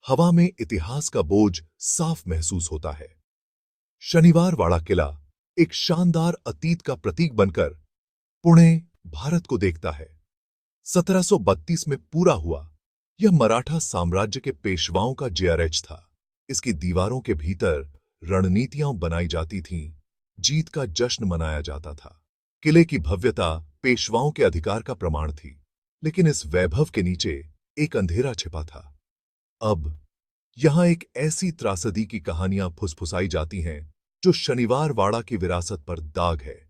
हवा में इतिहास का बोझ साफ महसूस होता है। शनिवार वाड़ा किला एक शानदार अतीत का प्रतीक बनकर पुणे, भारत को देखता है। 1732 में पूरा हुआ यह मराठा साम्राज्य के पेशवाओं का जेआरएच था। इसकी दीवारों के भीतर रणनीतियां बनाई जाती थीं, जीत का जश्न मनाया जाता था। किले की भव्यता पेशवाओं के अधिकार का प्रमाण थी, लेकिन इस वैभव के नीचे एक अंधेरा छिपा था। अब यहां एक ऐसी त्रासदी की कहानियां फुसफुसाई जाती हैं जो शनिवार वाड़ा की विरासत पर दाग है।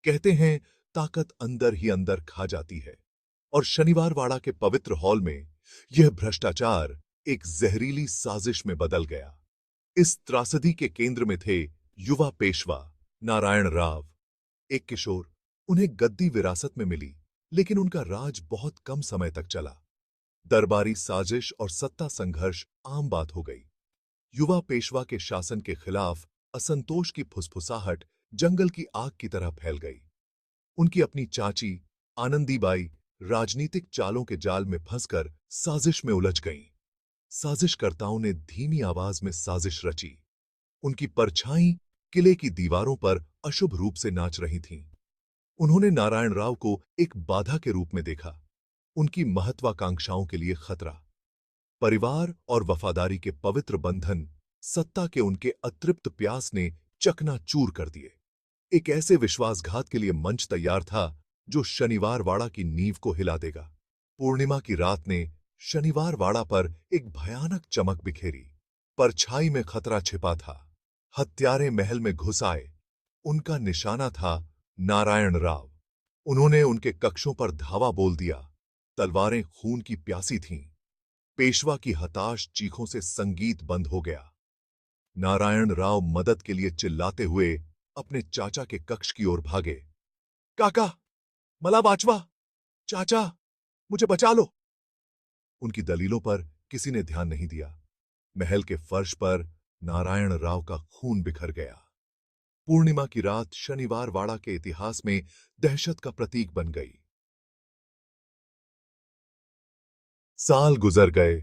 कहते हैं ताकत अंदर ही अंदर खा जाती है, और शनिवार वाड़ा के पवित्र हॉल में यह भ्रष्टाचार एक जहरीली साजिश में बदल गया। इस त्रासदी के केंद्र में थे युवा पेशवा नारायण राव, एक किशोर। उन्हें गद्दी विरासत में मिली, लेकिन उनका राज बहुत कम समय तक चला। दरबारी साजिश और सत्ता संघर्ष आम बात हो गई। युवा पेशवा के शासन के खिलाफ असंतोष की फुसफुसाहट जंगल की आग की तरह फैल गई। उनकी अपनी चाची आनंदीबाई राजनीतिक चालों के जाल में फंसकर साजिश में उलझ गईं। साजिशकर्ताओं ने धीमी आवाज में साजिश रची। उनकी परछाई किले की दीवारों पर अशुभ रूप से नाच रही थीं। उन्होंने नारायण राव को एक बाधा के रूप में देखा, उनकी महत्वाकांक्षाओं के लिए खतरा। परिवार और वफादारी के पवित्र बंधन सत्ता के उनके अतृप्त प्यास ने चकनाचूर कर दिए। एक ऐसे विश्वासघात के लिए मंच तैयार था जो शनिवार वाड़ा की नींव को हिला देगा। पूर्णिमा की रात ने शनिवार वाड़ा पर एक भयानक चमक बिखेरी। परछाई में खतरा छिपा था। हत्यारे महल में घुस आए। उनका निशाना था नारायण राव। उन्होंने उनके कक्षों पर धावा बोल दिया। तलवारें खून की प्यासी थीं। पेशवा की हताश चीखों से संगीत बंद हो गया। नारायण राव मदद के लिए चिल्लाते हुए अपने चाचा के कक्ष की ओर भागे। काका, मला वाचवा, चाचा, मुझे बचा लो। उनकी दलीलों पर किसी ने ध्यान नहीं दिया। महल के फर्श पर नारायण राव का खून बिखर गया। पूर्णिमा की रात शनिवार वाड़ा के इतिहास में दहशत का प्रतीक बन गई। साल गुजर गए,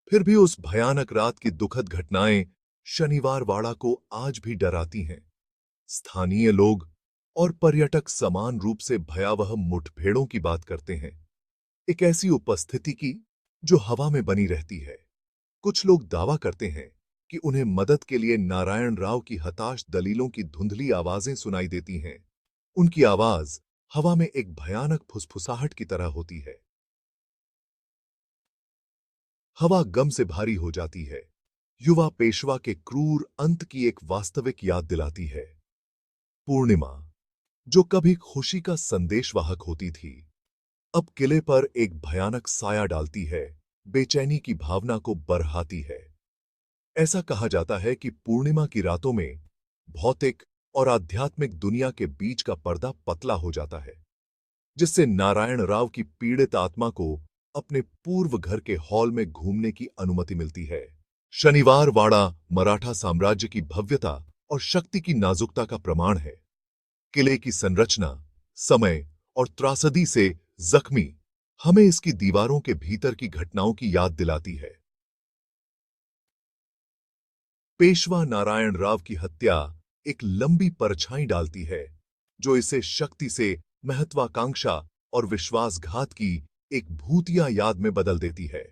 फिर भी उस भयानक रात की दुखद घटनाएं शनिवार वाड़ा को आज भी डराती हैं। स्थानीय लोग और पर्यटक समान रूप से भयावह मुठभेड़ों की बात करते हैं, एक ऐसी उपस्थिति की जो हवा में बनी रहती है। कुछ लोग दावा करते हैं कि उन्हें मदद के लिए नारायण राव की हताश दलीलों की धुंधली आवाजें सुनाई देती हैं। उनकी आवाज हवा में एक भयानक फुसफुसाहट की तरह होती है। हवा गम से भारी हो जाती है। युवा पेशवा के क्रूर अंत की एक वास्तविक याद दिलाती है। पूर्णिमा, जो कभी खुशी का संदेशवाहक होती थी, अब किले पर एक भयानक साया डालती है, बेचैनी की भावना को बरहाती है। ऐसा कहा जाता है कि पूर्णिमा की रातों में भौतिक और आध्यात्मिक दुनिया के बीच का पर्दा पतला हो जाता है, जिससे नारायण राव की पीड़ित आत्मा को अपने पूर्व घर के हॉल में घूमने की अनुमति मिलती है। शनिवार वाड़ा मराठा साम्राज्य की भव्यता और शक्ति की नाजुकता का प्रमाण है। किले की संरचना, समय और त्रासदी से जख्मी हमें इसकी दीवारों के भीतर की घटनाओं की याद दिलाती है। पेशवा नारायण राव की हत्या एक लंबी परछाई डालती है, जो इसे शक्ति से महत्वाकांक्षा और विश्वासघात की एक भूतिया याद में बदल देती है।